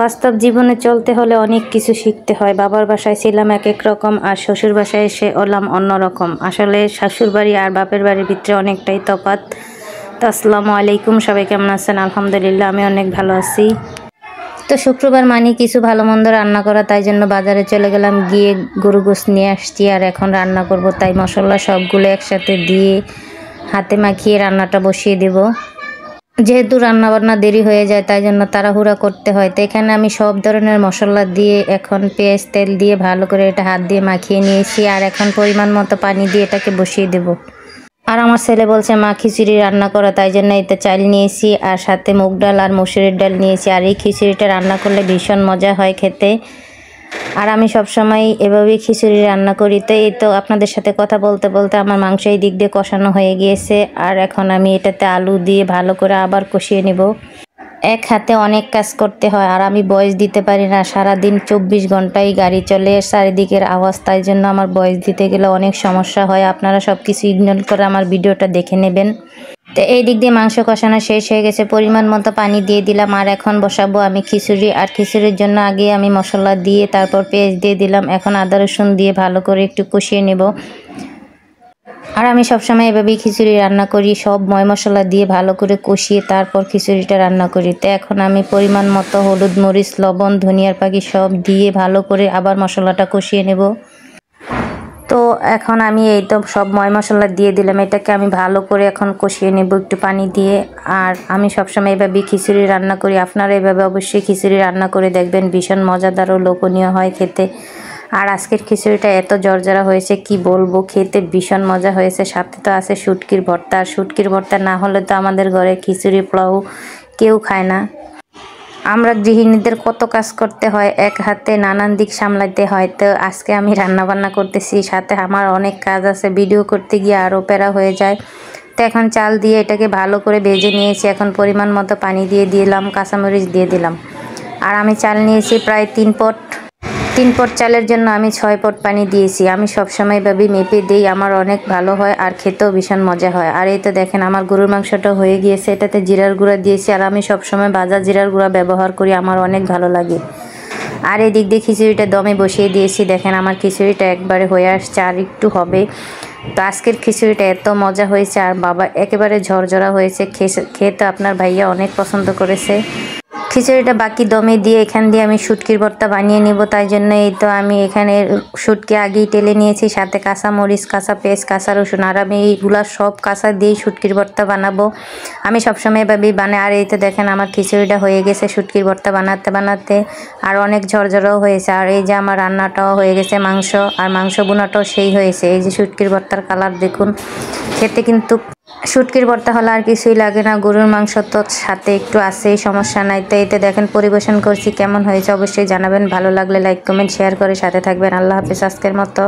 বাস্তব জীবনে চলতে হলে অনেক কিছু শিখতে হয়। বাবার বাসায় ছিলাম এক এক রকম, আর শ্বশুর বাসায় এসে হলাম অন্যরকম। আসলে শ্বশুর বাড়ি আর বাপের বাড়ির ভিতরে অনেকটাই তফাৎ। তো আসসালামু আলাইকুম, সবাই কেমন আছেন? আলহামদুলিল্লাহ, আমি অনেক ভালো আছি। তো শুক্রবার মানে কিছু ভালো মন্দ রান্না করা, তাই জন্য বাজারে চলে গেলাম, গিয়ে গরু গোশত নিয়ে আসছি। আর এখন রান্না করব, তাই মশলা সবগুলো একসাথে দিয়ে হাতে মাখিয়ে রান্নাটা বসিয়ে দেব। যেহেতু রান্নাবান্না দেরি হয়ে যায়, তাই জন্য তাড়াহুড়া করতে হয়। তো এখানে আমি সব ধরনের মশলা দিয়ে এখন পেঁয়াজ তেল দিয়ে ভালো করে এটা হাত দিয়ে মাখিয়ে নিয়েছি। আর এখন পরিমাণ মতো পানি দিয়ে এটাকে বসিয়ে দেব। আর আমার ছেলে বলছে মা খিচুড়ি রান্না করা, তাই জন্য এতে চাল নিয়েছি আর সাথে মুগ ডাল আর মসুরের ডাল নিয়েছি। আর এই খিচুড়িটা রান্না করলে ভীষণ মজা হয় খেতে। আর আমি সবসময় এভাবেই খিচুড়ি রান্না করি। তো এই তো আপনাদের সাথে কথা বলতে বলতে আমার মাংস এই দিক দিয়ে কষানো হয়ে গিয়েছে। আর এখন আমি এটাতে আলু দিয়ে ভালো করে আবার কষিয়ে নেব। এক হাতে অনেক কাজ করতে হয়, আর আমি ভয়েস দিতে পারি না। সারাদিন 24 ঘন্টাই গাড়ি চলে, চারিদিকের আওয়াজ, তাই জন্য আমার ভয়েস দিতে গেলে অনেক সমস্যা হয়। আপনারা সব কিছু ইগনোর করে আমার ভিডিওটা দেখে নেবেন। তো এই দিক দিয়ে মাংস কষানো শেষ হয়ে গেছে, পরিমাণ মতো পানি দিয়ে দিলাম। আর এখন বসাবো আমি খিচুড়ি। আর খিচুড়ির জন্য আগে আমি মশলা দিয়ে তারপর পেঁয়াজ দিয়ে দিলাম। এখন আদা রসুন দিয়ে ভালো করে একটু কষিয়ে নেব। আর আমি সবসময় এভাবেই খিচুড়ি রান্না করি, সব ময় মশলা দিয়ে ভালো করে কষিয়ে তারপর খিচুড়িটা রান্না করি। তো এখন আমি পরিমাণ মতো হলুদ, মরিচ, লবণ, ধনিয়ার পাখি সব দিয়ে ভালো করে আবার মশলাটা কষিয়ে নেব। তো এখন আমি এই তো সব ময় মশলা দিয়ে দিলাম, এটাকে আমি ভালো করে এখন কষিয়ে নেব একটু পানি দিয়ে। আর আমি সবসময় এভাবেই খিচুড়ি রান্না করি, আপনারা এভাবে অবশ্যই খিচুড়ি রান্না করে দেখবেন, ভীষণ মজাদার ও লোভনীয় হয় খেতে। আর আজকের খিচুড়িটা এত জর্জরা হয়েছে কি বলবো, খেতে ভীষণ মজা হয়েছে। সাথে তো আছে শুটকির ভর্তা, আর শুটকির ভর্তা না হলে তো আমাদের ঘরে খিচুড়ি পোলাও কেউ খায় না। আমরা গৃহিণীদের কত কাজ করতে হয়, এক হাতে নানান দিক সামলাতে হয়। তো আজকে আমি রান্না বান্না করতেছি, সাথে আমার অনেক কাজ আছে, ভিডিও করতে গিয়ে আরও প্যারা হয়ে যায়। তো এখন চাল দিয়ে এটাকে ভালো করে ভেজে নিয়েছি। এখন পরিমাণ মতো পানি দিয়ে দিলাম, কাঁচামরিচ দিয়ে দিলাম। আর আমি চাল নিয়েছি প্রায় 3 পট। 3 পট চালের জন্য আমি 6 পট পানি দিয়েছি। আমি সবসময় এভাবেই মেপে দিই, আমার অনেক ভালো হয় আর খেতেও ভীষণ মজা হয়। আর এই তো দেখেন আমার গরুর মাংসটা হয়ে গিয়েছে, এটাতে জিরার গুঁড়া দিয়েছি। আর আমি সবসময় ভাজা জিরার গুঁড়া ব্যবহার করি, আমার অনেক ভালো লাগে। আর এই দিক দিয়ে খিচুড়িটা দমে বসিয়ে দিয়েছি। দেখেন আমার খিচুড়িটা একবারে হয়ে আসছে, আর একটু হবে। তো আজকের খিচুড়িটা এত মজা হয়েছে, আর বাবা একেবারে ঝরঝরা হয়েছে। খেয়ে তো আপনার ভাইয়া অনেক পছন্দ করেছে। খিচুড়িটা বাকি দমে দিয়ে এখান দিয়ে আমি শুটকির ভর্তা বানিয়ে নিব। তাই জন্য এই তো আমি এখানে শুটকি আগেই টেলে নিয়েছি, সাথে কাঁচা মরিচ, কাঁচা পেঁয়াজ, কাঁচা রসুন। আর আমি এইগুলা সব কাঁচা দিয়েই শুটকির ভর্তা বানাবো। আমি সবসময় এভাবেই বানাই। আর এই তো দেখেন আমার খিচুড়িটা হয়ে গেছে শুটকির ভর্তা বানাতে বানাতে, আর অনেক ঝরঝরাও হয়েছে। আর এই যে আমার রান্নাটাও হয়ে গেছে, মাংস আর মাংস বোনাটাও সেই হয়েছে। এই যে শুটকির ভর্তার কালার দেখুন, খেতে কিন্তু শুটকির ভর্তা হলে আর কিছুই লাগে না। গরুর মাংস তো সাথে একটু আছেই, সমস্যা নাই। তো এতে দেখেন পরিবেশন করছি, কেমন হয়েছে অবশ্যই জানাবেন। ভালো লাগলে লাইক, কমেন্ট, শেয়ার করে সাথে থাকবেন। আল্লাহ হাফেজ আজকের মতো।